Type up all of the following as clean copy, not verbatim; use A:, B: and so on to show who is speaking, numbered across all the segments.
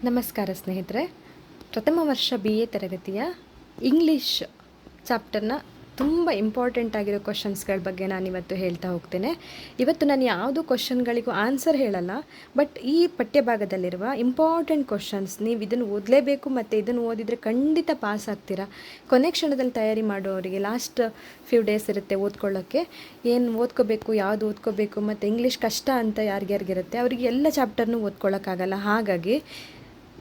A: ನಮಸ್ಕಾರ ಸ್ನೇಹಿತರೆ. ಪ್ರಥಮ ವರ್ಷ BA ತರಗತಿಯ ಇಂಗ್ಲೀಷ್ ಚಾಪ್ಟರ್ನ ತುಂಬ ಇಂಪಾರ್ಟೆಂಟ್ ಆಗಿರೋ ಕ್ವಶನ್ಸ್ಗಳ ಬಗ್ಗೆ ನಾನಿವತ್ತು ಹೇಳ್ತಾ ಹೋಗ್ತೇನೆ. ಇವತ್ತು ನಾನು ಯಾವುದು ಕ್ವಶನ್ಗಳಿಗೂ ಆನ್ಸರ್ ಹೇಳಲ್ಲ, ಬಟ್ ಈ ಪಠ್ಯಭಾಗದಲ್ಲಿರುವ ಇಂಪಾರ್ಟೆಂಟ್ ಕ್ವಶನ್ಸ್ ನೀವು ಇದನ್ನು ಓದಲೇಬೇಕು ಮತ್ತು ಇದನ್ನು ಓದಿದರೆ ಖಂಡಿತ ಪಾಸ್ ಆಗ್ತೀರಾ. ಕೊನೆ ಕ್ಷಣದಲ್ಲಿ ತಯಾರಿ ಮಾಡೋರಿಗೆ ಲಾಸ್ಟ್ ಫ್ಯೂ ಡೇಸ್ ಇರುತ್ತೆ ಓದ್ಕೊಳ್ಳೋಕ್ಕೆ, ಏನು ಓದ್ಕೋಬೇಕು, ಯಾವುದು ಓದ್ಕೋಬೇಕು ಮತ್ತು ಇಂಗ್ಲೀಷ್ ಕಷ್ಟ ಅಂತ ಯಾರಿಗಿರುತ್ತೆ ಅವರಿಗೆ ಎಲ್ಲ ಚಾಪ್ಟರ್ನೂ ಓದ್ಕೊಳ್ಳೋಕ್ಕಾಗಲ್ಲ. ಹಾಗಾಗಿ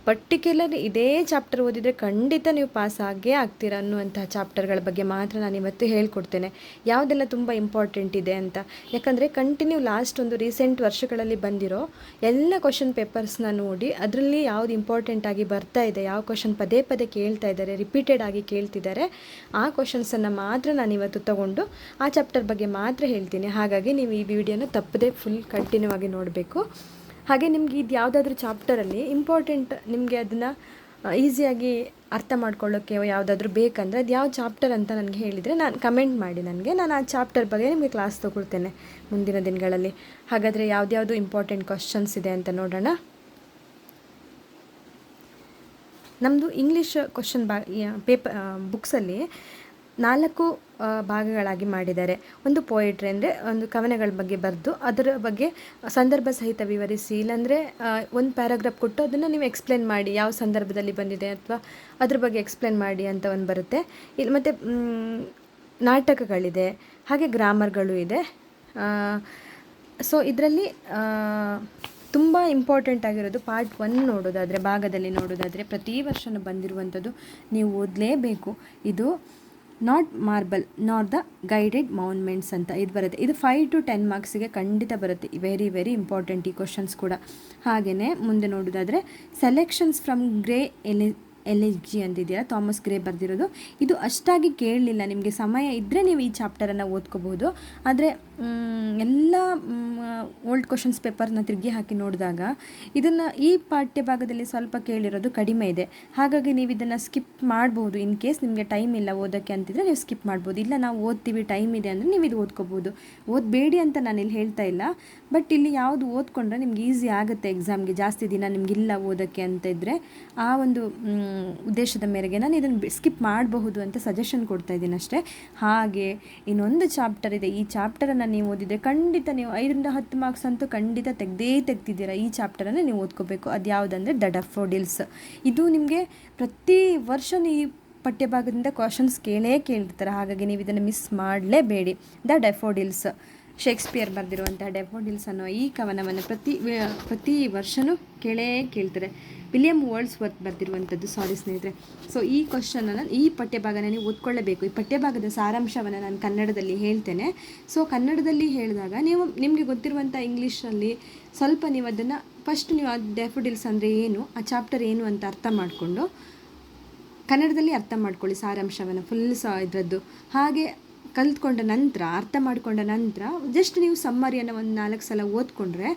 A: ಪರ್ಟಿಕ್ಯುಲರ್ ಇದೇ ಚಾಪ್ಟರ್ ಓದಿದರೆ ಖಂಡಿತ ನೀವು ಪಾಸ್ ಆಗೇ ಆಗ್ತೀರಾ ಅನ್ನುವಂತಹ ಚಾಪ್ಟರ್ಗಳ ಬಗ್ಗೆ ಮಾತ್ರ ನಾನು ಇವತ್ತು ಹೇಳ್ಕೊಡ್ತೇನೆ, ಯಾವುದೆಲ್ಲ ತುಂಬ ಇಂಪಾರ್ಟೆಂಟ್ ಇದೆ ಅಂತ. ಯಾಕಂದರೆ ಕಂಟಿನ್ಯೂ ಲಾಸ್ಟ್ ಒಂದು ರೀಸೆಂಟ್ ವರ್ಷಗಳಲ್ಲಿ ಬಂದಿರೋ ಎಲ್ಲ ಕ್ವಶನ್ ಪೇಪರ್ಸ್ನ ನೋಡಿ ಅದರಲ್ಲಿ ಯಾವುದು ಇಂಪಾರ್ಟೆಂಟ್ ಆಗಿ ಬರ್ತಾ ಇದೆ, ಯಾವ ಕ್ವಶನ್ ಪದೇ ಪದೇ ಕೇಳ್ತಾ ಇದ್ದಾರೆ, ರಿಪೀಟೆಡ್ ಆಗಿ ಕೇಳ್ತಿದ್ದಾರೆ, ಆ ಕ್ವಶನ್ಸನ್ನು ಮಾತ್ರ ನಾನು ಇವತ್ತು ತಗೊಂಡು ಆ ಚಾಪ್ಟರ್ ಬಗ್ಗೆ ಮಾತ್ರ ಹೇಳ್ತೀನಿ. ಹಾಗಾಗಿ ನೀವು ಈ ವಿಡಿಯೋನ ತಪ್ಪದೇ ಫುಲ್ ಕಂಟಿನ್ಯೂ ಆಗಿ ನೋಡಬೇಕು. ಹಾಗೆ ನಿಮಗೆ ಇದು ಯಾವುದಾದ್ರೂ ಚಾಪ್ಟರಲ್ಲಿ ಇಂಪಾರ್ಟೆಂಟ್, ನಿಮಗೆ ಅದನ್ನು ಈಸಿಯಾಗಿ ಅರ್ಥ ಮಾಡ್ಕೊಳ್ಳೋಕ್ಕೆ ಯಾವುದಾದ್ರೂ ಬೇಕಂದರೆ ಅದು ಯಾವ ಚಾಪ್ಟರ್ ಅಂತ ನನಗೆ ಹೇಳಿದರೆ ನಾನು ಕಮೆಂಟ್ ಮಾಡಿ, ನಾನು ಆ ಚಾಪ್ಟರ್ ಬಗ್ಗೆ ನಿಮಗೆ ಕ್ಲಾಸ್ ತೊಗೊಳ್ತೇನೆ ಮುಂದಿನ ದಿನಗಳಲ್ಲಿ. ಹಾಗಾದರೆ ಯಾವುದ್ಯಾವುದು ಇಂಪಾರ್ಟೆಂಟ್ ಕ್ವಶನ್ಸ್ ಇದೆ ಅಂತ ನೋಡೋಣ. ನಮ್ಮದು ಇಂಗ್ಲೀಷ್ ಕ್ವಶನ್ ಬುಕ್ಸಲ್ಲಿ 4 ಭಾಗಗಳಾಗಿ ಮಾಡಿದ್ದಾರೆ. ಒಂದು ಪೋಯಟ್ರಿ ಅಂದರೆ ಒಂದು ಕವನಗಳ ಬಗ್ಗೆ ಬರೆದು ಅದರ ಬಗ್ಗೆ ಸಂದರ್ಭ ಸಹಿತ ವಿವರಿಸಿ, ಇಲ್ಲಾಂದರೆ ಒಂದು ಪ್ಯಾರಾಗ್ರಾಫ್ ಕೊಟ್ಟು ಅದನ್ನು ನೀವು ಎಕ್ಸ್ಪ್ಲೇನ್ ಮಾಡಿ, ಯಾವ ಸಂದರ್ಭದಲ್ಲಿ ಬಂದಿದೆ ಅಥವಾ ಅದ್ರ ಬಗ್ಗೆ ಎಕ್ಸ್ಪ್ಲೇನ್ ಮಾಡಿ ಅಂತ ಒಂದು ಬರುತ್ತೆ. ಇಲ್ಲಿ ಮತ್ತು ನಾಟಕಗಳಿದೆ, ಹಾಗೆ ಗ್ರಾಮರ್ಗಳು ಇದೆ. ಸೊ ಇದರಲ್ಲಿ ತುಂಬ ಇಂಪಾರ್ಟೆಂಟ್ ಆಗಿರೋದು ಪಾರ್ಟ್ 1 ನೋಡೋದಾದರೆ, ಭಾಗದಲ್ಲಿ ನೋಡೋದಾದರೆ ಪ್ರತಿ ವರ್ಷವೂ ಬಂದಿರುವಂಥದ್ದು, ನೀವು ಓದಲೇಬೇಕು. ಇದು not marble not the guided monuments ಅಂತ ಇದು ಬರುತ್ತೆ. ಇದು 5 to 10 ಮಾರ್ಕ್ಸಿಗೆ ಖಂಡಿತ ಬರುತ್ತೆ. ವೆರಿ ವೆರಿ ಇಂಪಾರ್ಟೆಂಟ್ ಈ ಕ್ವಶನ್ಸ್ ಕೂಡ. ಹಾಗೆಯೇ ಮುಂದೆ ನೋಡೋದಾದರೆ ಸೆಲೆಕ್ಷನ್ಸ್ ಫ್ರಮ್ ಗ್ರೇ ಎಲಿಜಿ ಅಂತಿದೆಯಲ್ಲ, ಥಾಮಸ್ ಗ್ರೇ ಬರೆದಿರೋದು. ಇದು ಅಷ್ಟಾಗಿ ಕೇಳಲಿಲ್ಲ, ನಿಮಗೆ ಸಮಯ ಇದ್ದರೆ ನೀವು ಈ ಚಾಪ್ಟರನ್ನು ಓದ್ಕೋಬೋದು. ಆದರೆ ಎಲ್ಲ ಓಲ್ಡ್ ಕ್ವಶನ್ಸ್ ಪೇಪರ್ನ ತಿರುಗಿ ಹಾಕಿ ನೋಡಿದಾಗ ಈ ಪಾಠ್ಯಭಾಗದಲ್ಲಿ ಸ್ವಲ್ಪ ಕೇಳಿರೋದು ಕಡಿಮೆ ಇದೆ. ಹಾಗಾಗಿ ನೀವು ಇದನ್ನು ಸ್ಕಿಪ್ ಮಾಡ್ಬೋದು. ಇನ್ ಕೇಸ್ ನಿಮಗೆ ಟೈಮ್ ಇಲ್ಲ ಓದೋಕ್ಕೆ ಅಂತಿದ್ರೆ ನೀವು ಸ್ಕಿಪ್ ಮಾಡ್ಬೋದು. ಇಲ್ಲ ನಾವು ಓದ್ತೀವಿ, ಟೈಮ್ ಇದೆ ಅಂದರೆ ನೀವು ಇದು ಓದ್ಕೋಬೋದು. ಓದಬೇಡಿ ಅಂತ ನಾನು ಇಲ್ಲಿ ಹೇಳ್ತಾ ಇಲ್ಲ, ಬಟ್ ಇಲ್ಲಿ ಯಾವುದು ಓದ್ಕೊಂಡ್ರೆ ನಿಮ್ಗೆ ಈಸಿ ಆಗುತ್ತೆ ಎಕ್ಸಾಮ್ಗೆ. ಜಾಸ್ತಿ ದಿನ ನಿಮಗಿಲ್ಲ ಓದೋಕ್ಕೆ ಅಂತ ಇದ್ದರೆ ಆ ಒಂದು ಉದ್ದೇಶದ ಮೇರೆಗೆ ನಾನು ಇದನ್ನು ಸ್ಕಿಪ್ ಮಾಡಬಹುದು ಅಂತ ಸಜೆಷನ್ ಕೊಡ್ತಾ ಇದ್ದೀನಿ ಅಷ್ಟೇ. ಹಾಗೆ ಇನ್ನೊಂದು ಚಾಪ್ಟರ್ ಇದೆ, ಈ ಚಾಪ್ಟರನ್ನು ನೀವು ಓದಿದರೆ ಖಂಡಿತ ನೀವು 5 to 10 ಮಾರ್ಕ್ಸ್ ಅಂತೂ ಖಂಡಿತ ತೆಗ್ದಿದ್ದೀರಾ. ಈ ಚಾಪ್ಟರನ್ನು ನೀವು ಓದ್ಕೋಬೇಕು. ಅದು ಯಾವುದಂದರೆ ದ ಡ್ಯಾಫೋಡಿಲ್ಸ್. ಇದು ನಿಮಗೆ ಪ್ರತಿ ವರ್ಷ ಈ ಪಠ್ಯಭಾಗದಿಂದ ಕ್ವಶನ್ಸ್ ಕೇಳ್ತಾರೆ. ಹಾಗಾಗಿ ನೀವು ಇದನ್ನು ಮಿಸ್ ಮಾಡಲೇಬೇಡಿ. ದ ಡ್ಯಾಫೋಡಿಲ್ಸ್, ಶೇಕ್ಸ್ಪಿಯರ್ ಬರೆದಿರುವಂತಹ ಡ್ಯಾಫೋಡಿಲ್ಸ್ ಅನ್ನೋ ಈ ಕವನವನ್ನು ಪ್ರತಿ ವರ್ಷವೂ ಕೇಳ್ತಾರೆ. William Wordsworth ಬರೆದಿರುವಂಥದ್ದು. ಸಾರಿ ಸ್ನೇಹಿತರೆ. ಸೊ ಈ ಕ್ವಶನನ್ನು, ಈ ಪಠ್ಯಭಾಗನ ನೀವು ಓದ್ಕೊಳ್ಳೇಬೇಕು. ಈ ಪಠ್ಯಭಾಗದ ಸಾರಾಂಶವನ್ನು ನಾನು ಕನ್ನಡದಲ್ಲಿ ಹೇಳ್ತೇನೆ. ಸೊ ಕನ್ನಡದಲ್ಲಿ ಹೇಳಿದಾಗ ನಿಮಗೆ ಗೊತ್ತಿರುವಂಥ ಇಂಗ್ಲೀಷಲ್ಲಿ ಸ್ವಲ್ಪ ನೀವು ಅದನ್ನು ಫಸ್ಟ್ ನೀವು ಆ ಡ್ಯಾಫೋಡಿಲ್ಸ್ ಅಂದರೆ ಏನು, ಆ ಚಾಪ್ಟರ್ ಏನು ಅಂತ ಅರ್ಥ ಮಾಡಿಕೊಂಡು ಕನ್ನಡದಲ್ಲಿ ಅರ್ಥ ಮಾಡ್ಕೊಳ್ಳಿ ಸಾರಾಂಶವನ್ನು ಫುಲ್ ಇದರದ್ದು. ಹಾಗೆ ಕಲ್ತ್ಕೊಂಡ ನಂತರ, ಅರ್ಥ ಮಾಡಿಕೊಂಡ ನಂತರ ಜಸ್ಟ್ ನೀವು ಸಮ್ಮರಿಯನ್ನು ಒಂದು 4 ಸಲ ಓದ್ಕೊಂಡ್ರೆ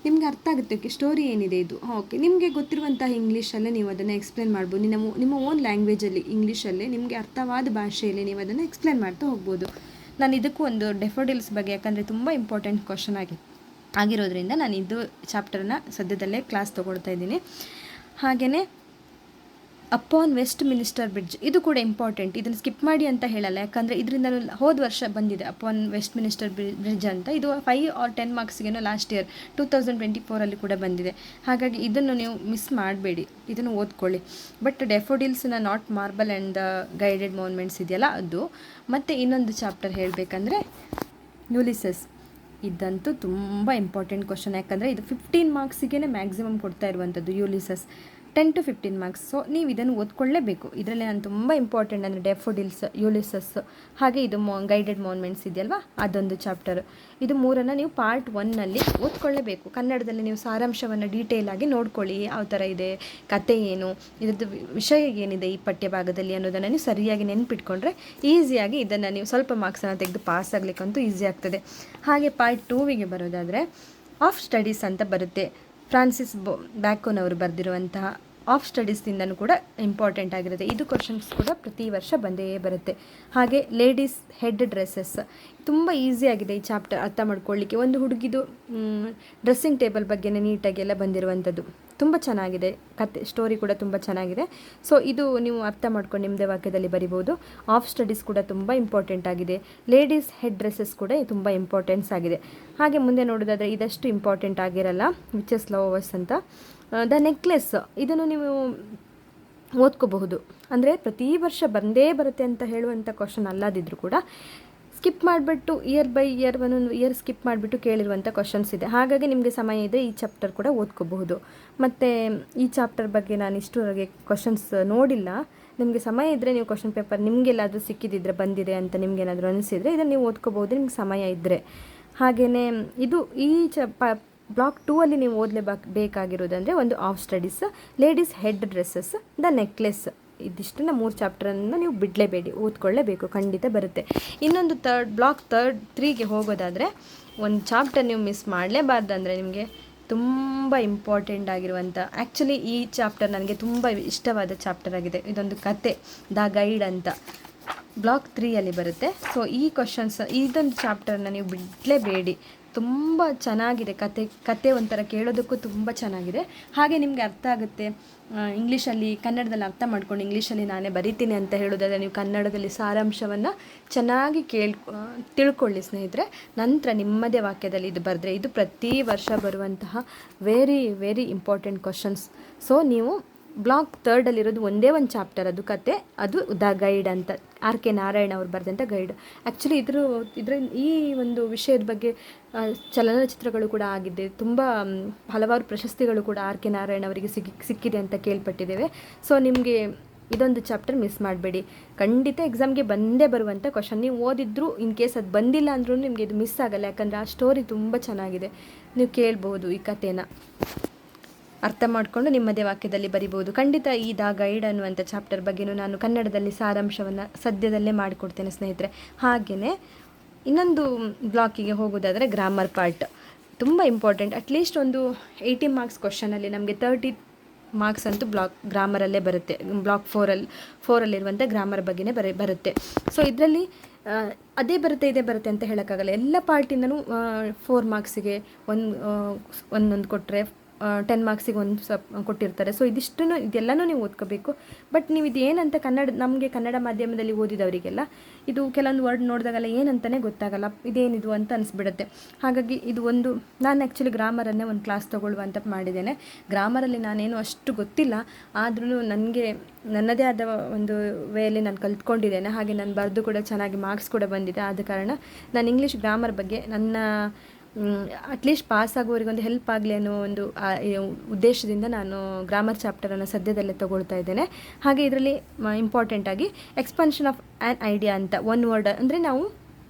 A: ನಿಮಗೆ ಅರ್ಥ ಆಗುತ್ತೆ. ಸ್ಟೋರಿ ಏನಿದೆ ಇದು. ಓಕೆ, ನಿಮಗೆ ಗೊತ್ತಿರುವಂತಹ ಇಂಗ್ಲೀಷಲ್ಲೇ ನೀವು ಅದನ್ನು ಎಕ್ಸ್ಪ್ಲೇನ್ ಮಾಡ್ಬೋದು. ನಿಮ್ಮ ಓನ್ ಲ್ಯಾಂಗ್ವೇಜಲ್ಲಿ, ಇಂಗ್ಲೀಷಲ್ಲೇ ನಿಮಗೆ ಅರ್ಥವಾದ ಭಾಷೆಯಲ್ಲಿ ನೀವು ಅದನ್ನು ಎಕ್ಸ್ಪ್ಲೇನ್ ಮಾಡ್ತಾ ಹೋಗ್ಬೋದು. ನಾನು ಇದಕ್ಕೂ ಒಂದು ಡ್ಯಾಫೋಡಿಲ್ಸ್ ಬಗ್ಗೆ, ಯಾಕಂದರೆ ತುಂಬ ಇಂಪಾರ್ಟೆಂಟ್ ಕ್ವಶನ್ ಆಗಿರೋದ್ರಿಂದ ನಾನು ಇದು ಚಾಪ್ಟರ್ನ ಸದ್ಯದಲ್ಲೇ ಕ್ಲಾಸ್ ತೊಗೊಳ್ತಾ ಇದ್ದೀನಿ. ಹಾಗೆಯೇ ಅಪಾನ್ ವೆಸ್ಟ್ ಮಿನಿಸ್ಟರ್ ಬ್ರಿಡ್ಜ್, ಇದು ಕೂಡ ಇಂಪಾರ್ಟೆಂಟ್. ಇದನ್ನು ಸ್ಕಿಪ್ ಮಾಡಿ ಅಂತ ಹೇಳಲ್ಲ, ಯಾಕಂದರೆ ಇದರಿಂದ ಹೋದ ವರ್ಷ ಬಂದಿದೆ ಅಪಾನ್ ವೆಸ್ಟ್ ಮಿನಿಸ್ಟರ್ ಬ್ರಿಡ್ಜ್ ಅಂತ. ಇದು 5 or 10 ಮಾರ್ಕ್ಸ್ಗೇನೋ ಲಾಸ್ಟ್ ಇಯರ್ 2024 ಕೂಡ ಬಂದಿದೆ. ಹಾಗಾಗಿ ಇದನ್ನು ನೀವು ಮಿಸ್ ಮಾಡಬೇಡಿ, ಇದನ್ನು ಓದ್ಕೊಳ್ಳಿ. ಬಟ್ ಡ್ಯಾಫೋಡಿಲ್ಸ್ನ not marble and the guided monuments ಇದೆಯಲ್ಲ ಅದು. ಮತ್ತು ಇನ್ನೊಂದು ಚಾಪ್ಟರ್ ಹೇಳಬೇಕಂದ್ರೆ ಯುಲಿಸಸ್. ಇದಂತೂ ತುಂಬ ಇಂಪಾರ್ಟೆಂಟ್ ಕ್ವಶನ್, ಯಾಕಂದರೆ ಇದು 15 ಮಾರ್ಕ್ಸಿಗೆ ಮ್ಯಾಕ್ಸಿಮಮ್ ಕೊಡ್ತಾ ಇರುವಂಥದ್ದು ಯುಲಿಸಸ್. 10 to 15 ಮಾರ್ಕ್ಸ್. ಸೊ ನೀವು ಇದನ್ನು ಓದ್ಕೊಳ್ಳೇಬೇಕು. ಇದರಲ್ಲಿ ನಾನು ತುಂಬ ಇಂಪಾರ್ಟೆಂಟ್ ಅಂದರೆ ಡ್ಯಾಫೋಡಿಲ್ಸ್, ಯುಲಿಸಸ್, ಹಾಗೆ ಇದು ಗೈಡೆಡ್ ಮಾನ್ಯುಮೆಂಟ್ಸ್ ಇದೆಯಲ್ವಾ, ಅದೊಂದು ಚಾಪ್ಟರ್. ಇದು 3 ನೀವು ಪಾರ್ಟ್ 1ನಲ್ಲಿ ಓದ್ಕೊಳ್ಳೇಬೇಕು. ಕನ್ನಡದಲ್ಲಿ ನೀವು ಸಾರಾಂಶವನ್ನು ಡೀಟೇಲ್ ಆಗಿ ನೋಡ್ಕೊಳ್ಳಿ, ಯಾವ ಥರ ಇದೆ, ಕತೆ ಏನು, ಇದ್ರದ್ದು ವಿಷಯ ಏನಿದೆ ಈ ಪಠ್ಯಭಾಗದಲ್ಲಿ ಅನ್ನೋದನ್ನು ನೀವು ಸರಿಯಾಗಿ ನೆನ್ಪಿಟ್ಕೊಂಡ್ರೆ ಈಸಿಯಾಗಿ ಇದನ್ನು ನೀವು ಸ್ವಲ್ಪ ಮಾರ್ಕ್ಸನ್ನು ತೆಗೆದು ಪಾಸ್ ಆಗಲಿಕ್ಕಂತೂ ಈಸಿ ಆಗ್ತದೆ. ಹಾಗೆ ಪಾರ್ಟ್ 2ಗೆ ಬರೋದಾದರೆ ಆಫ್ ಸ್ಟಡೀಸ್ ಅಂತ ಬರುತ್ತೆ. ಫ್ರಾನ್ಸಿಸ್ ಬ್ಯಾಕೋನ್ ಅವರು ಬರೆದಿರುವಂತಹ ಆಫ್ ಸ್ಟಡೀಸ್ದಿಂದನೂ ಕೂಡ ಇಂಪಾರ್ಟೆಂಟ್ ಆಗಿರುತ್ತೆ. ಇದು ಕ್ವಶನ್ಸ್ ಕೂಡ ಪ್ರತಿ ವರ್ಷ ಬಂದೇ ಬರುತ್ತೆ. ಹಾಗೆ ಲೇಡೀಸ್ ಹೆಡ್ ಡ್ರೆಸ್ಸಸ್ ತುಂಬ ಈಸಿಯಾಗಿದೆ ಈ ಚಾಪ್ಟರ್ ಅರ್ಥ ಮಾಡ್ಕೊಳ್ಳಿಕ್ಕೆ. ಒಂದು ಹುಡುಗಿದು ಡ್ರೆಸ್ಸಿಂಗ್ ಟೇಬಲ್ ಬಗ್ಗೆನೇ ನೀಟಾಗಿ ಎಲ್ಲ ಬಂದಿರುವಂಥದ್ದು ತುಂಬ ಚೆನ್ನಾಗಿದೆ. ಕತೆ ಸ್ಟೋರಿ ಕೂಡ ತುಂಬ ಚೆನ್ನಾಗಿದೆ. ಸೊ ಇದು ನೀವು ಅರ್ಥ ಮಾಡ್ಕೊಂಡು ನಿಮ್ಮದೇ ವಾಕ್ಯದಲ್ಲಿ ಬರಿಬೋದು. ಆಫ್ ಸ್ಟಡೀಸ್ ಕೂಡ ತುಂಬ ಇಂಪಾರ್ಟೆಂಟ್ ಆಗಿದೆ. ಲೇಡೀಸ್ ಹೆಡ್ ಡ್ರೆಸ್ಸಸ್ ಕೂಡ ತುಂಬ ಇಂಪಾರ್ಟೆನ್ಸ್ ಆಗಿದೆ. ಹಾಗೆ ಮುಂದೆ ನೋಡೋದಾದರೆ ಇದಷ್ಟು ಇಂಪಾರ್ಟೆಂಟ್ ಆಗಿರಲ್ಲ, ವಿಚ್ ಇಸ್ ಲವರ್ಸ್ ಅಂತ. ದ ನೆಕ್ಲೆಸ್, ಇದನ್ನು ನೀವು ಓದ್ಕೋಬಹುದು. ಅಂದರೆ ಪ್ರತಿ ವರ್ಷ ಬಂದೇ ಬರುತ್ತೆ ಅಂತ ಹೇಳುವಂಥ ಕ್ವಶನ್ ಅಲ್ಲದಿದ್ದರೂ ಕೂಡ ಸ್ಕಿಪ್ ಮಾಡಿಬಿಟ್ಟು ಇಯರ್ ಬೈ ಇಯರ್ ಒಂದೊಂದು ಇಯರ್ ಸ್ಕಿಪ್ ಮಾಡಿಬಿಟ್ಟು ಕೇಳಿರುವಂಥ ಕ್ವಶನ್ಸ್ ಇದೆ. ಹಾಗಾಗಿ ನಿಮಗೆ ಸಮಯ ಇದೆ, ಈ ಚಾಪ್ಟರ್ ಕೂಡ ಓದ್ಕೋಬಹುದು. ಮತ್ತು ಈ ಚಾಪ್ಟರ್ ಬಗ್ಗೆ ನಾನು ಇಷ್ಟರವರೆಗೆ ಕ್ವಶನ್ಸ್ ನೋಡಿಲ್ಲ. ನಿಮಗೆ ಸಮಯ ಇದ್ದರೆ ನೀವು ಕ್ವಶನ್ ಪೇಪರ್ ನಿಮಗೆಲ್ಲಾದರೂ ಸಿಕ್ಕಿದ್ದಿದ್ರೆ ಬಂದಿದೆ ಅಂತ ನಿಮಗೇನಾದರೂ ಅನಿಸಿದರೆ ಇದನ್ನು ನೀವು ಓದ್ಕೋಬೋದು, ನಿಮ್ಗೆ ಸಮಯ ಇದ್ದರೆ. ಹಾಗೆಯೇ ಇದು ಈ ಬ್ಲಾಕ್ 2 ಅಲ್ಲಿ ನೀವು ಬೇಕಾಗಿರೋದಂದರೆ ಒಂದು of studies, ladies head dresses, the necklace, ಇದಿಷ್ಟನ್ನು 3 ಚಾಪ್ಟರನ್ನು ನೀವು ಬಿಡಲೇಬೇಡಿ, ಓದ್ಕೊಳ್ಳೇಬೇಕು, ಖಂಡಿತ ಬರುತ್ತೆ. ಇನ್ನೊಂದು ಬ್ಲಾಕ್ 3ಗೆ ಹೋಗೋದಾದರೆ ಒಂದು ಚಾಪ್ಟರ್ ನೀವು ಮಿಸ್ ಮಾಡಲೇಬಾರ್ದು. ಅಂದರೆ ನಿಮಗೆ ತುಂಬ ಇಂಪಾರ್ಟೆಂಟ್ ಆಗಿರುವಂಥ, ಆ್ಯಕ್ಚುಲಿ ಈ ಚಾಪ್ಟರ್ ನನಗೆ ತುಂಬ ಇಷ್ಟವಾದ ಚಾಪ್ಟರ್ ಆಗಿದೆ. ಇದೊಂದು ಕತೆ, ದ ಗೈಡ್ ಅಂತ ಬ್ಲಾಕ್ 3ಅಲ್ಲಿ ಬರುತ್ತೆ. ಸೊ ಈ ಕ್ವಶನ್ಸ್, ಇದೊಂದು ಚಾಪ್ಟರ್ನ ನೀವು ಬಿಡಲೇಬೇಡಿ, ತುಂಬ ಚೆನ್ನಾಗಿದೆ. ಕತೆ ಒಂಥರ ಕೇಳೋದಕ್ಕೂ ತುಂಬ ಚೆನ್ನಾಗಿದೆ. ಹಾಗೆ ನಿಮಗೆ ಅರ್ಥ ಆಗುತ್ತೆ. ಇಂಗ್ಲೀಷಲ್ಲಿ ಕನ್ನಡದಲ್ಲಿ ಅರ್ಥ ಮಾಡ್ಕೊಂಡು ಇಂಗ್ಲೀಷಲ್ಲಿ ನಾನೇ ಬರಿತೀನಿ ಅಂತ ಹೇಳೋದಾದರೆ ನೀವು ಕನ್ನಡದಲ್ಲಿ ಸಾರಾಂಶವನ್ನು ಚೆನ್ನಾಗಿ ತಿಳ್ಕೊಳ್ಳಿ ಸ್ನೇಹಿತರೆ. ನಂತರ ನಿಮ್ಮದೇ ವಾಕ್ಯದಲ್ಲಿ ಇದು ಬರೆದ್ರೆ ಇದು ಪ್ರತಿ ವರ್ಷ ಬರುವಂತಹ very very important questions. So ನೀವು ಬ್ಲಾಕ್ 3ಅಲ್ಲಿರೋದು ಒಂದೇ ಒಂದು ಚಾಪ್ಟರ್, ಅದು ಕತೆ, ಅದು ದ ಗೈಡ್ ಅಂತ, R.K. ನಾರಾಯಣ ಅವರು ಬರೆದಂಥ ಗೈಡ್. ಆ್ಯಕ್ಚುಲಿ ಇದ್ರ ಈ ಒಂದು ವಿಷಯದ ಬಗ್ಗೆ ಚಲನಚಿತ್ರಗಳು ಕೂಡ ಆಗಿದೆ. ತುಂಬ ಹಲವಾರು ಪ್ರಶಸ್ತಿಗಳು ಕೂಡ R.K. ನಾರಾಯಣ ಅವರಿಗೆ ಸಿಕ್ಕಿದೆ ಅಂತ ಕೇಳ್ಪಟ್ಟಿದ್ದೇವೆ. ಸೊ ನಿಮಗೆ ಇದೊಂದು ಚಾಪ್ಟರ್ ಮಿಸ್ ಮಾಡಬೇಡಿ, ಖಂಡಿತ ಎಕ್ಸಾಮ್ಗೆ ಬಂದೇ ಬರುವಂಥ ಕ್ವಶನ್. ನೀವು ಓದಿದ್ರು ಇನ್ ಕೇಸ್ ಅದು ಬಂದಿಲ್ಲ ಅಂದ್ರೂ ನಿಮಗೆ ಇದು ಮಿಸ್ ಆಗಲ್ಲ, ಯಾಕಂದರೆ ಆ ಸ್ಟೋರಿ ತುಂಬ ಚೆನ್ನಾಗಿದೆ. ನೀವು ಕೇಳ್ಬೋದು, ಈ ಕಥೆನ ಅರ್ಥ ಮಾಡಿಕೊಂಡು ನಿಮ್ಮದೇ ವಾಕ್ಯದಲ್ಲಿ ಬರಿಬೋದು. ಖಂಡಿತ ಈ ದ ಗೈಡ್ ಅನ್ನುವಂಥ ಚಾಪ್ಟರ್ ಬಗ್ಗೆಯೂ ನಾನು ಕನ್ನಡದಲ್ಲಿ ಸಾರಾಂಶವನ್ನು ಸದ್ಯದಲ್ಲೇ ಮಾಡಿಕೊಡ್ತೇನೆ ಸ್ನೇಹಿತರೆ. ಹಾಗೆಯೇ ಇನ್ನೊಂದು ಬ್ಲಾಕಿಗೆ ಹೋಗೋದಾದರೆ ಗ್ರಾಮರ್ ಪಾರ್ಟ್ ತುಂಬ ಇಂಪಾರ್ಟೆಂಟ್. ಅಟ್ಲೀಸ್ಟ್ ಒಂದು 80 ಮಾರ್ಕ್ಸ್ ಕ್ವಶನಲ್ಲಿ ನಮಗೆ 30 ಮಾರ್ಕ್ಸ್ ಅಂತೂ ಗ್ರಾಮರಲ್ಲೇ ಬರುತ್ತೆ. ಬ್ಲಾಕ್ 4ಅಲ್ಲಿರುವಂಥ ಗ್ರಾಮರ್ ಬಗ್ಗೆನೇ ಬರುತ್ತೆ. ಸೊ ಇದರಲ್ಲಿ ಅದೇ ಬರುತ್ತೆ ಇದೇ ಬರುತ್ತೆ ಅಂತ ಹೇಳೋಕ್ಕಾಗಲ್ಲ. ಎಲ್ಲ ಪಾರ್ಟಿಂದನೂ 4 ಮಾರ್ಕ್ಸಿಗೆ ಒಂದೊಂದು ಕೊಟ್ಟರೆ 10 ಮಾರ್ಕ್ಸಿಗೆ ಒಂದು ಕೊಟ್ಟಿರ್ತಾರೆ. ಸೊ ಇದೆಲ್ಲನೂ ನೀವು ಓದ್ಕೋಬೇಕು. ಬಟ್ ನೀವು ಇದು ಏನಂತ ನಮಗೆ ಕನ್ನಡ ಮಾಧ್ಯಮದಲ್ಲಿ ಓದಿದವರಿಗೆಲ್ಲ ಇದು ಕೆಲವೊಂದು ವರ್ಡ್ ನೋಡಿದಾಗೆಲ್ಲ ಏನಂತಲೇ ಗೊತ್ತಾಗಲ್ಲ, ಇದೇನಿದು ಅಂತ ಅನಿಸ್ಬಿಡುತ್ತೆ. ಹಾಗಾಗಿ ನಾನು ಆ್ಯಕ್ಚುಲಿ ಗ್ರಾಮರನ್ನೇ ಒಂದು ಕ್ಲಾಸ್ ತೊಗೊಳ್ಳುವಂತ ಮಾಡಿದ್ದೇನೆ. ಗ್ರಾಮರಲ್ಲಿ ನಾನೇನು ಅಷ್ಟು ಗೊತ್ತಿಲ್ಲ, ಆದ್ರೂ ನನಗೆ ನನ್ನದೇ ಆದ ಒಂದು ವೇಯಲ್ಲಿ ನಾನು ಕಲ್ತ್ಕೊಂಡಿದ್ದೇನೆ. ಹಾಗೆ ನಾನು ಬರೆದು ಕೂಡ ಚೆನ್ನಾಗಿ ಮಾರ್ಕ್ಸ್ ಕೂಡ ಬಂದಿದೆ. ಆದ ಕಾರಣ ನಾನು ಇಂಗ್ಲೀಷ್ ಗ್ರಾಮರ್ ಬಗ್ಗೆ ನನ್ನ ಅಟ್ಲೀಸ್ಟ್ ಪಾಸ್ ಆಗೋರಿಗೊಂದು ಹೆಲ್ಪ್ ಆಗಲಿ ಅನ್ನೋ ಒಂದು ಉದ್ದೇಶದಿಂದ ನಾನು ಗ್ರಾಮರ್ ಚಾಪ್ಟರನ್ನು ಸದ್ಯದಲ್ಲೇ ತೊಗೊಳ್ತಾ ಇದ್ದೇನೆ. ಹಾಗೆ ಇದರಲ್ಲಿ ಇಂಪಾರ್ಟೆಂಟಾಗಿ ಎಕ್ಸ್ಪಾನ್ಷನ್ ಆಫ್ ಆ್ಯನ್ ಐಡಿಯಾ ಅಂತ ಒಂದು ವರ್ಡ್, ಅಂದರೆ ನಾವು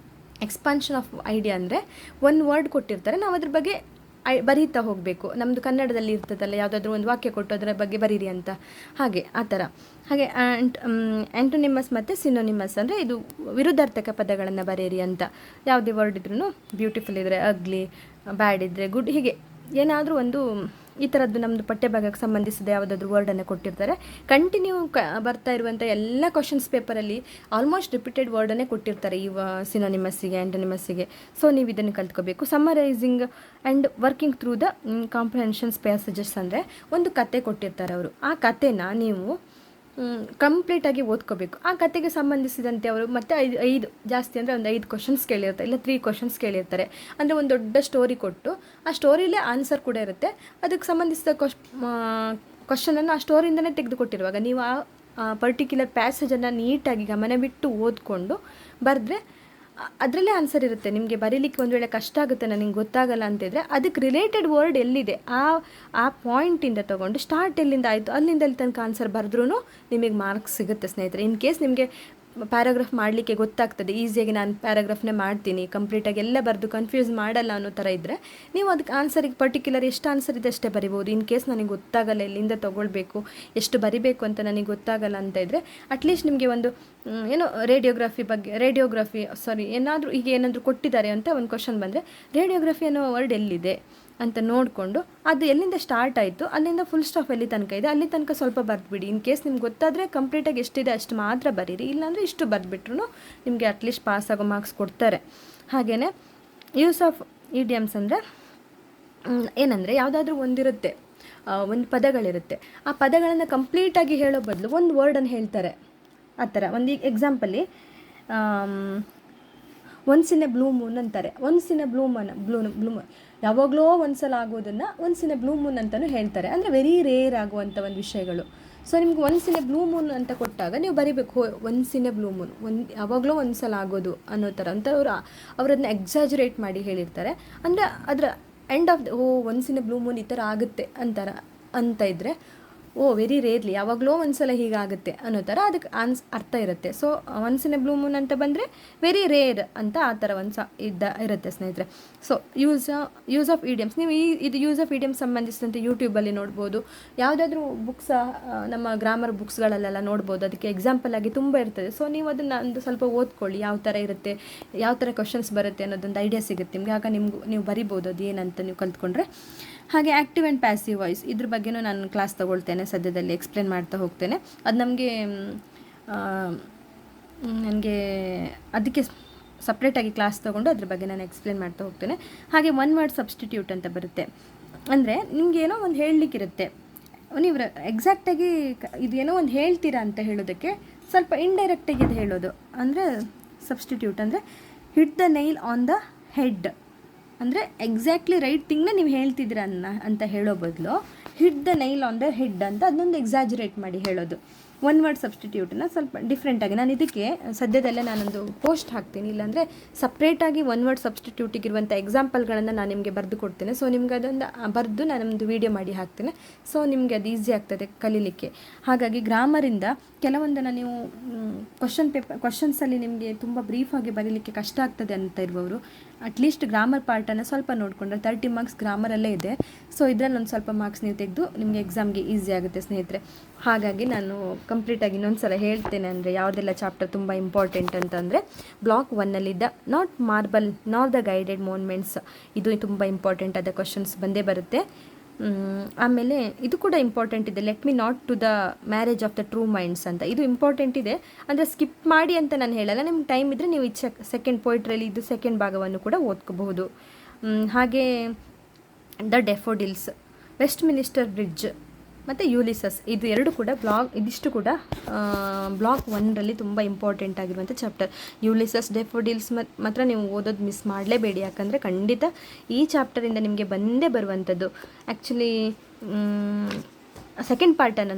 A: ಎಕ್ಸ್ಪಾನ್ಷನ್ ಆಫ್ ಐಡಿಯಾ ಅಂದರೆ ಒಂದು ವರ್ಡ್ ಕೊಟ್ಟಿರ್ತಾರೆ, ನಾವು ಅದ್ರ ಬಗ್ಗೆ ಬರೀತಾ ಹೋಗಬೇಕು. ನಮ್ಮದು ಕನ್ನಡದಲ್ಲಿ ಇರ್ತದಲ್ಲ, ಯಾವುದಾದ್ರೂ ಒಂದು ವಾಕ್ಯ ಕೊಟ್ಟು ಅದರ ಬಗ್ಗೆ ಬರೀರಿ ಅಂತ, ಹಾಗೆ ಆ ಥರ. ಹಾಗೆ ಆ್ಯಂಟೋನಿಮಸ್ ಮತ್ತು ಸಿನೋನಿಮಸ್ ಅಂದರೆ ಇದು ವಿರುದ್ಧಾರ್ಥಕ ಪದಗಳನ್ನು ಬರೆಯಿರಿ ಅಂತ. ಯಾವುದೇ ವರ್ಡ್ ಇದ್ರೂ ಬ್ಯೂಟಿಫುಲ್ ಇದ್ದರೆ ಅಗ್ಲಿ, ಬ್ಯಾಡ್ ಇದ್ದರೆ ಗುಡ್, ಹೀಗೆ ಏನಾದರೂ ಒಂದು ಈ ಥರದ್ದು ನಮ್ಮದು ಪಠ್ಯಭಾಗಕ್ಕೆ ಸಂಬಂಧಿಸಿದ ಯಾವುದಾದ್ರೂ ವರ್ಡನ್ನು ಕೊಟ್ಟಿರ್ತಾರೆ. ಕಂಟಿನ್ಯೂ ಬರ್ತಾ ಇರುವಂಥ ಎಲ್ಲ ಕ್ವಶನ್ಸ್ ಪೇಪರಲ್ಲಿ ಆಲ್ಮೋಸ್ಟ್ ರಿಪೀಟೆಡ್ ವರ್ಡನ್ನೇ ಕೊಟ್ಟಿರ್ತಾರೆ ಈ ಸಿನೋನಿಮಸ್ಸಿಗೆ, ಆ್ಯಂಟೋನಿಮಸ್ಸಿಗೆ. ಸೊ ನೀವು ಇದನ್ನು ಕಲ್ತ್ಕೋಬೇಕು. Summarising and working through the comprehensions passages ಅಂದರೆ ಒಂದು ಕತೆ ಕೊಟ್ಟಿರ್ತಾರೆ ಅವರು. ಆ ಕತೆನ ನೀವು ಕಂಪ್ಲೀಟಾಗಿ ಓದ್ಕೋಬೇಕು. ಆ ಕತೆಗೆ ಸಂಬಂಧಿಸಿದಂತೆ ಅವರು ಮತ್ತೆ 5 ಜಾಸ್ತಿ ಅಂದರೆ ಒಂದು 5 ಕ್ವಶನ್ಸ್ ಕೇಳಿರ್ತಾರೆ, ಇಲ್ಲ 3 ಕ್ವಶನ್ಸ್ ಕೇಳಿರ್ತಾರೆ. ಅಂದರೆ ಒಂದು ದೊಡ್ಡ ಸ್ಟೋರಿ ಕೊಟ್ಟು ಆ ಸ್ಟೋರಿಲೇ ಆನ್ಸರ್ ಕೂಡ ಇರುತ್ತೆ. ಅದಕ್ಕೆ ಸಂಬಂಧಿಸಿದ ಕ್ವಶನನ್ನು ಆ ಸ್ಟೋರಿಯಿಂದನೇ ತೆಗೆದುಕೊಟ್ಟಿರುವಾಗ ನೀವು ಆ ಪರ್ಟಿಕ್ಯುಲರ್ ಪ್ಯಾಸೇಜನ್ನು ನೀಟಾಗಿ ಗಮನ ಬಿಟ್ಟು ಓದ್ಕೊಂಡು ಬರೆದ್ರೆ ಅದರಲ್ಲೇ ಆನ್ಸರ್ ಇರುತ್ತೆ. ನಿಮಗೆ ಬರೀಲಿಕ್ಕೆ ಒಂದು ವೇಳೆ ಕಷ್ಟ ಆಗುತ್ತೆ, ನನಗೆ ಗೊತ್ತಾಗಲ್ಲ ಅಂತಿದ್ರೆ ಅದಕ್ಕೆ ರಿಲೇಟೆಡ್ ವರ್ಡ್ ಎಲ್ಲಿದೆ ಆ ಪಾಯಿಂಟಿಂದ ತೊಗೊಂಡು ಸ್ಟಾರ್ಟ್ ಎಲ್ಲಿಂದ ಆಯಿತು ಅಲ್ಲಿಂದ ಅಲ್ಲಿ ತನಕ ಆನ್ಸರ್ ಬರೆದ್ರೂ ನಿಮಗೆ ಮಾರ್ಕ್ಸ್ ಸಿಗುತ್ತೆ ಸ್ನೇಹಿತರೆ. ಇನ್ ಕೇಸ್ ನಿಮಗೆ ಪ್ಯಾರಾಗ್ರಾಫ್ ಮಾಡಲಿಕ್ಕೆ ಗೊತ್ತಾಗ್ತದೆ, ಈಸಿಯಾಗಿ ನಾನು ಪ್ಯಾರಾಗ್ರಾಫ್ನೇ ಮಾಡ್ತೀನಿ, ಕಂಪ್ಲೀಟಾಗಿ ಎಲ್ಲ ಬರೆದು ಕನ್ಫ್ಯೂಸ್ ಮಾಡಲ್ಲ ಅನ್ನೋ ಥರ ಇದ್ದರೆ ನೀವು ಅದಕ್ಕೆ ಆನ್ಸರಿಗೆ ಪರ್ಟಿಕ್ಯುಲರ್ ಎಷ್ಟು ಆನ್ಸರ್ ಇದೆ ಅಷ್ಟೇ ಬರಿಬೋದು. ಇನ್ ಕೇಸ್ ನನಗೆ ಗೊತ್ತಾಗಲ್ಲ, ಎಲ್ಲಿಂದ ತೊಗೊಳ್ಬೇಕು, ಎಷ್ಟು ಬರಿಬೇಕು ಅಂತ ನನಗೆ ಗೊತ್ತಾಗಲ್ಲ ಅಂತ ಇದ್ದರೆ ಅಟ್ಲೀಸ್ಟ್ ನಿಮಗೆ ಒಂದು ಏನೋ ರೇಡಿಯೋಗ್ರಫಿ ಏನಾದರೂ ಈಗ ಏನಾದರೂ ಕೊಟ್ಟಿದ್ದಾರೆ ಅಂತ ಒಂದು ಕ್ವಶನ್ ಬಂದರೆ ರೇಡಿಯೋಗ್ರಫಿ ಅನ್ನೋ ವರ್ಡ್ ಎಲ್ಲಿದೆ, ಅಂತ ನೋಡಿಕೊಂಡು ಅದು ಎಲ್ಲಿಂದ ಸ್ಟಾರ್ಟ್ ಆಯಿತು ಅಲ್ಲಿಂದ ಫುಲ್ ಸ್ಟಾಪ್ ಎಲ್ಲಿ ತನಕ ಇದೆ ಅಲ್ಲಿ ತನಕ ಸ್ವಲ್ಪ ಬರೆದ್ಬಿಡಿ. ಇನ್ ಕೇಸ್ ನಿಮ್ಗೆ ಗೊತ್ತಾದರೆ ಕಂಪ್ಲೀಟಾಗಿ ಎಷ್ಟಿದೆ ಅಷ್ಟು ಮಾತ್ರ ಬರೀರಿ, ಇಲ್ಲಾಂದರೆ ಇಷ್ಟು ಬರೆದ್ಬಿಟ್ರು ನಿಮಗೆ ಅಟ್ಲೀಸ್ಟ್ ಪಾಸ್ ಆಗೋ ಮಾರ್ಕ್ಸ್ ಕೊಡ್ತಾರೆ. ಹಾಗೆಯೇ ಯೂಸ್ ಆಫ್ ಇಡಿಯಮ್ಸ್ ಅಂದರೆ ಏನಂದರೆ ಯಾವುದಾದ್ರೂ ಒಂದಿರುತ್ತೆ, ಒಂದು ಪದಗಳಿರುತ್ತೆ, ಆ ಪದಗಳನ್ನು ಕಂಪ್ಲೀಟಾಗಿ ಹೇಳೋ ಬದಲು ಒಂದು ವರ್ಡನ್ನು ಹೇಳ್ತಾರೆ. ಆ ಥರ ಒಂದು ಎಕ್ಸಾಂಪಲಿ once in a blue moon ಅಂತಾರೆ. Once in a blue moon ಯಾವಾಗಲೋ ಒಂದು ಸಲ ಆಗೋದನ್ನು once in a blue moon ಅಂತಲೂ ಹೇಳ್ತಾರೆ. ಅಂದರೆ ವೆರಿ ರೇರ್ ಆಗುವಂಥ ಒಂದು ವಿಷಯಗಳು. ಸೊ ನಿಮ್ಗೆ once in a blue Moon ಅಂತ ಕೊಟ್ಟಾಗ ನೀವು ಬರೀಬೇಕು once in a blue Moon, ಯಾವಾಗಲೂ ಒಂದು ಸಲ ಆಗೋದು ಅನ್ನೋ ಥರ ಅಂತ ಅವರದನ್ನ ಎಕ್ಸಾಜುರೇಟ್ ಮಾಡಿ ಹೇಳಿರ್ತಾರೆ. ಅಂದರೆ ಅದರ end of once in a blue Moon ಈ ಥರ ಆಗುತ್ತೆ ಅಂತ ಇದ್ದರೆ ವೆರಿ ರೇರ್ಲಿ ಯಾವಾಗಲೂ ಒಂದು ಸಲ ಹೀಗಾಗುತ್ತೆ ಅನ್ನೋ ಥರ ಅದಕ್ಕೆ ಅರ್ಥ ಇರುತ್ತೆ. So once in a blue Moon ಅಂತ ಬಂದರೆ ವೆರಿ ರೇರ್ ಅಂತ ಆ ಥರ ಇರುತ್ತೆ ಸ್ನೇಹಿತರೆ. ಸೊ ಯೂಸ್ ಆಫ್ ಇಡಿಯಮ್ಸ್ ನೀವು ಇದು ಯೂಸ್ ಆಫ್ ಇಡಿಯಮ್ಸ್ ಸಂಬಂಧಿಸಿದಂತೆ ಯೂಟ್ಯೂಬಲ್ಲಿ ನೋಡ್ಬೋದು. ಯಾವುದಾದ್ರೂ ಬುಕ್ಸ್ ನಮ್ಮ ಗ್ರಾಮರ್ ಬುಕ್ಸ್ಗಳಲ್ಲೆಲ್ಲ ನೋಡ್ಬೋದು. ಅದಕ್ಕೆ ಎಕ್ಸಾಂಪಲ್ ಆಗಿ ತುಂಬ ಇರ್ತದೆ. ಸೊ ನೀವು ಅದನ್ನು ಒಂದು ಸ್ವಲ್ಪ ಓದ್ಕೊಳ್ಳಿ, ಯಾವ ಥರ ಇರುತ್ತೆ, ಯಾವ ಥರ ಕ್ವಶನ್ಸ್ ಬರುತ್ತೆ ಅನ್ನೋದೊಂದು ಐಡಿಯಾ ಸಿಗುತ್ತೆ ನಿಮಗೆ. ಆಗ ನೀವು ಬರಿಬೋದು ಅದು ಏನಂತ ನೀವು ಕಲ್ತ್ಕೊಂಡ್ರೆ. ಹಾಗೆ ಆ್ಯಕ್ಟಿವ್ ಆ್ಯಂಡ್ ಪ್ಯಾಸಿವ್ ವಾಯ್ಸ್ ಇದ್ರ ಬಗ್ಗೆನೂ ನಾನು ಕ್ಲಾಸ್ ತೊಗೊಳ್ತೇನೆ, ಸದ್ಯದಲ್ಲಿ ಎಕ್ಸ್ಪ್ಲೇನ್ ಮಾಡ್ತಾ ಹೋಗ್ತೇನೆ. ಅದು ನನಗೆ ಅದಕ್ಕೆ ಸಪ್ರೇಟಾಗಿ ಕ್ಲಾಸ್ ತೊಗೊಂಡು ಅದ್ರ ಬಗ್ಗೆ ನಾನು ಎಕ್ಸ್ಪ್ಲೇನ್ ಮಾಡ್ತಾ ಹೋಗ್ತೇನೆ. ಹಾಗೆ ಒನ್ ವರ್ಡ್ ಸಬ್ಸ್ಟಿಟ್ಯೂಟ್ ಅಂತ ಬರುತ್ತೆ. ಅಂದರೆ ನಿಮಗೇನೋ ಒಂದು ಹೇಳಲಿಕ್ಕಿರುತ್ತೆ, ನೀವು ಎಕ್ಸಾಕ್ಟಾಗಿ ಇದೇನೋ ಒಂದು ಹೇಳ್ತೀರಾ ಅಂತ ಹೇಳೋದಕ್ಕೆ ಸ್ವಲ್ಪ ಇಂಡೈರೆಕ್ಟಾಗಿ ಇದು ಹೇಳೋದು. ಅಂದರೆ ಸಬ್ಸ್ಟಿಟ್ಯೂಟ್ ಅಂದರೆ hit the Nile on the head, ಅಂದರೆ ಎಕ್ಸಾಕ್ಟ್ಲಿ ರೈಟ್ ಥಿಂಗ್ನ ನೀವು ಹೇಳ್ತಿದ್ದೀರ ಅಂತ ಹೇಳೋ ಬದಲು hit the Nile on the head ಅಂತ ಅದನ್ನೊಂದು ಎಕ್ಸಾಜುರೇಟ್ ಮಾಡಿ ಹೇಳೋದು. ಒನ್ ವರ್ಡ್ ಸಬ್ಸ್ಟಿಟ್ಯೂಟನ್ನ ಸ್ವಲ್ಪ ಡಿಫ್ರೆಂಟಾಗಿ ನಾನು ಇದಕ್ಕೆ ಸದ್ಯದಲ್ಲೇ ನಾನೊಂದು ಪೋಸ್ಟ್ ಹಾಕ್ತೀನಿ, ಇಲ್ಲಾಂದರೆ ಸಪ್ರೇಟಾಗಿ ಒನ್ ವರ್ಡ್ ಸಬ್ಸ್ಟಿಟ್ಯೂಟಿಗಿರುವಂಥ ಎಕ್ಸಾಂಪಲ್ಗಳನ್ನು ನಾನು ನಿಮಗೆ ಬರೆದು ಕೊಡ್ತೇನೆ. ಸೊ ನಿಮ್ಗೆ ಅದೊಂದು ಬರೆದು ನಾನೊಂದು ವೀಡಿಯೋ ಮಾಡಿ ಹಾಕ್ತೇನೆ. ಸೊ ನಿಮಗೆ ಅದು ಈಸಿ ಆಗ್ತದೆ ಕಲೀಲಿಕ್ಕೆ. ಹಾಗಾಗಿ ಗ್ರಾಮರಿಂದ ಕೆಲವೊಂದನ್ನು ನೀವು ಕ್ವಶನ್ಸಲ್ಲಿ ನಿಮಗೆ ತುಂಬ ಬ್ರೀಫಾಗಿ ಬರೀಲಿಕ್ಕೆ ಕಷ್ಟ ಆಗ್ತದೆ ಅಂತ ಇರುವವರು ಅಟ್ಲೀಸ್ಟ್ ಗ್ರಾಮರ್ ಪಾರ್ಟನ್ನು ಸ್ವಲ್ಪ ನೋಡಿಕೊಂಡ್ರೆ 30 ಮಾರ್ಕ್ಸ್ ಗ್ರಾಮರಲ್ಲೇ ಇದೆ. ಸೊ ಇದರಲ್ಲಿ ಒಂದು ಸ್ವಲ್ಪ ಮಾರ್ಕ್ಸ್ ನೀವು ತೆಗೆದು ನಿಮಗೆ ಎಕ್ಸಾಮ್ಗೆ ಈಸಿ ಆಗುತ್ತೆ ಸ್ನೇಹಿತರೆ. ಹಾಗಾಗಿ ನಾನು ಕಂಪ್ಲೀಟಾಗಿ ಇನ್ನೊಂದು ಸಲ ಹೇಳ್ತೇನೆ. ಅಂದರೆ ಯಾವುದೆಲ್ಲ ಚಾಪ್ಟರ್ ತುಂಬ ಇಂಪಾರ್ಟೆಂಟ್ ಅಂತಂದರೆ ಬ್ಲಾಕ್ 1ನಲ್ಲಿದ್ದ not marble not the guided movements, ಇದು ತುಂಬ ಇಂಪಾರ್ಟೆಂಟ್ ಆದ ಕ್ವಶನ್ಸ್ ಬಂದೇ ಬರುತ್ತೆ. ಆಮೇಲೆ ಇದು ಕೂಡ ಇಂಪಾರ್ಟೆಂಟ್ ಇದೆ, let me not to the marriage of the true minds ಅಂತ. ಇದು ಇಂಪಾರ್ಟೆಂಟ್ ಇದೆ, ಅಂದರೆ ಸ್ಕಿಪ್ ಮಾಡಿ ಅಂತ ನಾನು ಹೇಳಲ್ಲ. ನಿಮ್ಗೆ ಟೈಮ್ ಇದ್ದರೆ ನೀವು ಸೆಕೆಂಡ್ ಪೋಯಿಟ್ರಲ್ಲಿ ಇದು ಸೆಕೆಂಡ್ ಭಾಗವನ್ನು ಕೂಡ ಓದ್ಕೋಬಹುದು. ಹಾಗೆ ದ ಡೆಫೋಡಿಲ್ಸ್, ವೆಸ್ಟ್ ಮಿನಿಸ್ಟರ್ ಬ್ರಿಡ್ಜ್ ಮತ್ತು ಯೂಲಿಸಸ್, ಇದು ಎರಡು ಕೂಡ ಇದಿಷ್ಟು ಕೂಡ ಬ್ಲಾಕ್ 1ರಲ್ಲಿ ತುಂಬ ಇಂಪಾರ್ಟೆಂಟ್ ಆಗಿರುವಂಥ ಚಾಪ್ಟರ್. ಯೂಲಿಸಸ್, ಡೆಫೋಡಿಲ್ಸ್ ಮಾತ್ರ ನೀವು ಓದೋದು ಮಿಸ್ ಮಾಡಲೇಬೇಡಿ, ಯಾಕಂದರೆ ಖಂಡಿತ ಈ ಚಾಪ್ಟರಿಂದ ನಿಮಗೆ ಬಂದೇ ಬರುವಂಥದ್ದು. ಆ್ಯಕ್ಚುಲಿ ಸೆಕೆಂಡ್ ಪಾರ್ಟನ್ನು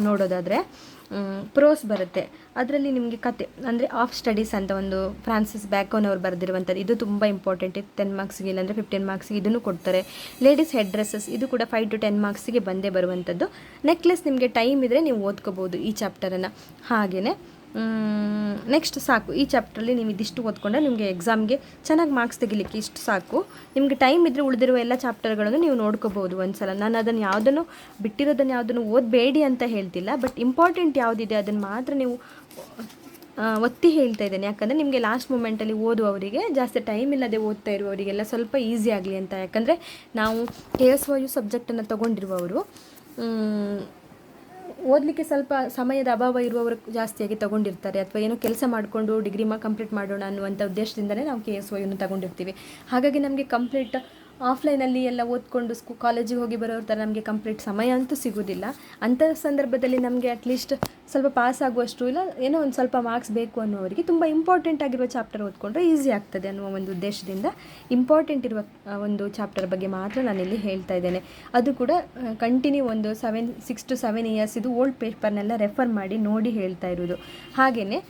A: ನೋಡೋದಾದರೆ ಪ್ರೋಸ್ ಬರುತ್ತೆ. ಅದರಲ್ಲಿ ನಿಮಗೆ ಕತೆ ಅಂದರೆ ಆಫ್ ಸ್ಟಡೀಸ್ ಅಂತ ಒಂದು ಫ್ರಾನ್ಸಿಸ್ ಬ್ಯಾಕೋನ್ ಅವರು ಬರೆದಿರುವಂಥದ್ದು, ಇದು ತುಂಬ ಇಂಪಾರ್ಟೆಂಟ್. 10 ಮಾರ್ಕ್ಸಿಗೆ ಇಲ್ಲಾಂದರೆ 15 ಮಾರ್ಕ್ಸಿಗೆ ಇದನ್ನು ಕೊಡ್ತಾರೆ. ಲೇಡೀಸ್ ಹೆಡ್ ಡ್ರೆಸ್ಸಸ್, ಇದು ಕೂಡ 5 to 10 ಮಾರ್ಕ್ಸಿಗೆ ಬಂದೇ ಬರುವಂಥದ್ದು. ನೆಕ್ಲೆಸ್ ನಿಮಗೆ ಟೈಮ್ ಇದ್ದರೆ ನೀವು ಓದ್ಕೋಬೋದು ಈ ಚಾಪ್ಟರನ್ನು. ಹಾಗೆಯೇ ನೆಕ್ಸ್ಟ್ ಸಾಕು, ಈ ಚಾಪ್ಟ್ರಲ್ಲಿ ನೀವು ಇದಿಷ್ಟು ಓದ್ಕೊಂಡ್ರೆ ನಿಮಗೆ ಎಕ್ಸಾಮ್ಗೆ ಚೆನ್ನಾಗಿ ಮಾರ್ಕ್ಸ್ ತೆಗಿಲಿಕ್ಕೆ ಇಷ್ಟು ಸಾಕು. ನಿಮಗೆ ಟೈಮ್ ಇದ್ದರೆ ಉಳಿದಿರುವ ಎಲ್ಲ ಚಾಪ್ಟರ್ಗಳನ್ನು ನೀವು ನೋಡ್ಕೋಬೋದು ಒಂದ್ಸಲ. ನಾನು ಅದನ್ನು ಬಿಟ್ಟಿರೋದನ್ನು ಯಾವುದನ್ನು ಓದಬೇಡಿ ಅಂತ ಹೇಳ್ತಿಲ್ಲ, ಬಟ್ ಇಂಪಾರ್ಟೆಂಟ್ ಯಾವುದಿದೆ ಅದನ್ನು ಮಾತ್ರ ನೀವು ಒತ್ತಿ ಹೇಳ್ತಾ ಇದ್ದೇನೆ. ಯಾಕಂದರೆ ನಿಮಗೆ ಲಾಸ್ಟ್ ಮೂಮೆಂಟಲ್ಲಿ ಓದುವವರಿಗೆ, ಜಾಸ್ತಿ ಟೈಮ್ ಇಲ್ಲದೆ ಓದ್ತಾ ಇರುವವರಿಗೆಲ್ಲ ಸ್ವಲ್ಪ ಈಸಿ ಆಗಲಿ ಅಂತ. ಯಾಕಂದರೆ ನಾವು KSYU ಸಬ್ಜೆಕ್ಟನ್ನು ತೊಗೊಂಡಿರುವವರು ಓದಲಿಕ್ಕೆ ಸ್ವಲ್ಪ ಸಮಯದ ಅಭಾವ ಇರುವವರು ಜಾಸ್ತಿಯಾಗಿ ತೊಗೊಂಡಿರ್ತಾರೆ, ಅಥವಾ ಏನೋ ಕೆಲಸ ಮಾಡಿಕೊಂಡು ಡಿಗ್ರಿ ಕಂಪ್ಲೀಟ್ ಮಾಡೋಣ ಅನ್ನುವಂಥ ಉದ್ದೇಶದಿಂದಲೇ ನಾವು KSYUನ ತೊಗೊಂಡಿರ್ತೀವಿ. ಹಾಗಾಗಿ ನಮಗೆ ಕಂಪ್ಲೀಟ್ ಆಫ್ಲೈನಲ್ಲಿ ಎಲ್ಲ ಓದ್ಕೊಂಡು ಕಾಲೇಜಿಗೆ ಹೋಗಿ ಬರೋರ ಥರ ನಮಗೆ ಕಂಪ್ಲೀಟ್ ಸಮಯ ಅಂತೂ ಸಿಗೋದಿಲ್ಲ. ಅಂಥ ಸಂದರ್ಭದಲ್ಲಿ ನಮಗೆ ಅಟ್ಲೀಸ್ಟ್ ಸ್ವಲ್ಪ ಪಾಸ್ ಆಗುವಷ್ಟು ಇಲ್ಲ ಏನೋ ಒಂದು ಸ್ವಲ್ಪ ಮಾರ್ಕ್ಸ್ ಬೇಕು ಅನ್ನೋವರಿಗೆ ತುಂಬ ಇಂಪಾರ್ಟೆಂಟ್ ಆಗಿರುವ ಚಾಪ್ಟರ್ ಓದ್ಕೊಂಡ್ರೆ ಈಸಿ ಆಗ್ತದೆ ಅನ್ನುವ ಒಂದು ಉದ್ದೇಶದಿಂದ ಇಂಪಾರ್ಟೆಂಟ್ ಇರುವ ಒಂದು ಚಾಪ್ಟರ್ ಬಗ್ಗೆ ಮಾತ್ರ ನಾನಿಲ್ಲಿ ಹೇಳ್ತಾ ಇದ್ದೇನೆ. ಅದು ಕೂಡ ಕಂಟಿನ್ಯೂ ಒಂದು 6 to 7 ಇಯರ್ಸ್ ಇದು ಓಲ್ಡ್ ಪೇಪರ್ನೆಲ್ಲ ರೆಫರ್ ಮಾಡಿ ನೋಡಿ ಹೇಳ್ತಾ ಇರೋದು. ಹಾಗೆಯೇ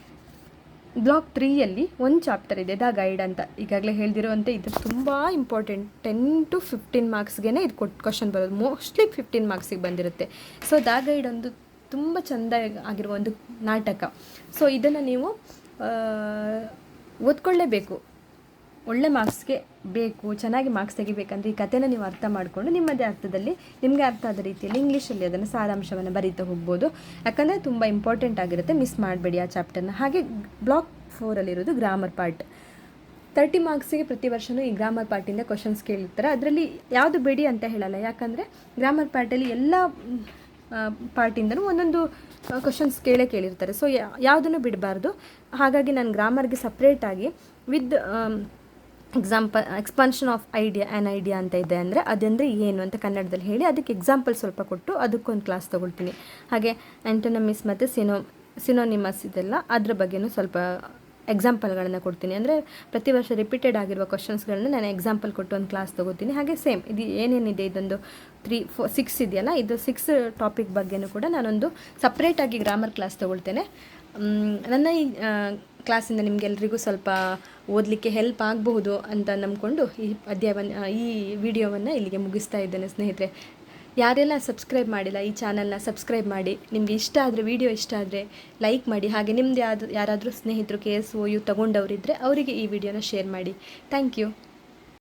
A: ಬ್ಲಾಕ್ 3ಯಲ್ಲಿ ಒಂದು ಚಾಪ್ಟರ್ ಇದೆ, ದ ಗೈಡ್ ಅಂತ. ಈಗಾಗಲೇ ಹೇಳ್ದಿರುವಂತೆ ಇದು ತುಂಬ ಇಂಪಾರ್ಟೆಂಟ್. 10 to 15 ಮಾರ್ಕ್ಸ್ಗೆ ಇದು ಕ್ವಶನ್ ಬರೋದು, ಮೋಸ್ಟ್ಲಿ 15 ಮಾರ್ಕ್ಸಿಗೆ ಬಂದಿರುತ್ತೆ. ಸೊ ದ ಗೈಡ್ ಒಂದು ತುಂಬ ಚೆಂದ ಆಗಿರುವ ಒಂದು ನಾಟಕ. ಸೊ ಇದನ್ನು ನೀವು ಓದ್ಕೊಳ್ಳೇಬೇಕು, ಒಳ್ಳೆ ಮಾರ್ಕ್ಸ್ಗೆ ಬೇಕು. ಚೆನ್ನಾಗಿ ಮಾರ್ಕ್ಸ್ ತೆಗಿಬೇಕಂದ್ರೆ ಈ ಕಥೆನ ನೀವು ಅರ್ಥ ಮಾಡಿಕೊಂಡು ನಿಮ್ಮದೇ ಅರ್ಥದಲ್ಲಿ ನಿಮಗೆ ಅರ್ಥ ಆದ ರೀತಿಯಲ್ಲಿ ಇಂಗ್ಲೀಷಲ್ಲಿ ಅದನ್ನು ಸಾರಾಂಶವನ್ನು ಬರೀತಾ ಹೋಗ್ಬೋದು. ಯಾಕಂದರೆ ತುಂಬ ಇಂಪಾರ್ಟೆಂಟ್ ಆಗಿರುತ್ತೆ, ಮಿಸ್ ಮಾಡಬೇಡಿ ಆ ಚಾಪ್ಟರ್ನ. ಹಾಗೆ ಬ್ಲಾಕ್ 4ಅಲ್ಲಿರೋದು ಗ್ರಾಮರ್ ಪಾರ್ಟ್. 30 ಮಾರ್ಕ್ಸಿಗೆ ಪ್ರತಿ ವರ್ಷವೂ ಈ ಗ್ರಾಮರ್ ಪಾರ್ಟಿಂದ ಕ್ವಶನ್ಸ್ ಕೇಳಿರ್ತಾರೆ. ಅದರಲ್ಲಿ ಯಾವುದು ಬಿಡಿ ಅಂತ ಹೇಳಲ್ಲ, ಯಾಕಂದರೆ ಗ್ರಾಮರ್ ಪಾರ್ಟಲ್ಲಿ ಎಲ್ಲ ಪಾರ್ಟಿಂದನೂ ಒಂದೊಂದು ಕ್ವಶನ್ಸ್ ಕೇಳಿರ್ತಾರೆ. ಸೊ ಯಾವುದನ್ನು ಬಿಡಬಾರ್ದು. ಹಾಗಾಗಿ ನಾನು ಗ್ರಾಮರ್ಗೆ ಸಪ್ರೇಟಾಗಿ ವಿತ್ ಎಕ್ಸ್ಪಾನ್ಷನ್ ಆಫ್ ಐಡಿಯಾ ಅಂತ ಇದೆ, ಅಂದರೆ ಅದಂದರೆ ಏನು ಅಂತ ಕನ್ನಡದಲ್ಲಿ ಹೇಳಿ ಅದಕ್ಕೆ ಎಕ್ಸಾಂಪಲ್ ಸ್ವಲ್ಪ ಕೊಟ್ಟು ಅದಕ್ಕೊಂದು ಕ್ಲಾಸ್ ತೊಗೊಳ್ತೀನಿ. ಹಾಗೆ ಆ್ಯಂಟೋನಮಿಸ್ ಮತ್ತು ಸಿನೋನಿಮಸ್ ಇದೆಲ್ಲ ಅದ್ರ ಬಗ್ಗೆನೂ ಸ್ವಲ್ಪ ಎಕ್ಸಾಂಪಲ್ಗಳನ್ನು ಕೊಡ್ತೀನಿ. ಅಂದರೆ ಪ್ರತಿ ವರ್ಷ ರಿಪೀಟೆಡ್ ಆಗಿರುವ ಕ್ವಶನ್ಸ್ಗಳನ್ನ ನಾನು ಎಕ್ಸಾಂಪಲ್ ಕೊಟ್ಟು ಒಂದು ಕ್ಲಾಸ್ ತೊಗೋತೀನಿ. ಹಾಗೆ ಸೇಮ್ ಇದು ಏನೇನಿದೆ ಇದೊಂದು 3, 4, 6 ಇದೆಯಲ್ಲ, ಇದು 6 ಟಾಪಿಕ್ ಬಗ್ಗೆನೂ ಕೂಡ ನಾನೊಂದು ಸಪ್ರೇಟಾಗಿ ಗ್ರಾಮರ್ ಕ್ಲಾಸ್ ತೊಗೊಳ್ತೇನೆ. ನನ್ನ ಈ ಕ್ಲಾಸಿಂದ ನಿಮಗೆಲ್ರಿಗೂ ಸ್ವಲ್ಪ ಓದಲಿಕ್ಕೆ ಹೆಲ್ಪ್ ಆಗಬಹುದು ಅಂತ ನಂಬ್ಕೊಂಡು ಈ ವಿಡಿಯೋವನ್ನು ಇಲ್ಲಿಗೆ ಮುಗಿಸ್ತಾ ಇದ್ದೇನೆ ಸ್ನೇಹಿತರೆ. ಯಾರೆಲ್ಲ ಸಬ್ಸ್ಕ್ರೈಬ್ ಮಾಡಿಲ್ಲ ಈ ಚಾನಲ್ನ ಸಬ್ಸ್ಕ್ರೈಬ್ ಮಾಡಿ. ನಿಮಗೆ ಇಷ್ಟ ಆದರೆ, ವಿಡಿಯೋ ಇಷ್ಟ ಆದರೆ ಲೈಕ್ ಮಾಡಿ. ಹಾಗೆ ನಿಮ್ಮದು ಯಾರಾದರೂ ಸ್ನೇಹಿತರು KSOU ತಗೊಂಡವರಿದ್ದರೆ ಅವರಿಗೆ ಈ ವಿಡಿಯೋನ ಶೇರ್ ಮಾಡಿ. Thank you.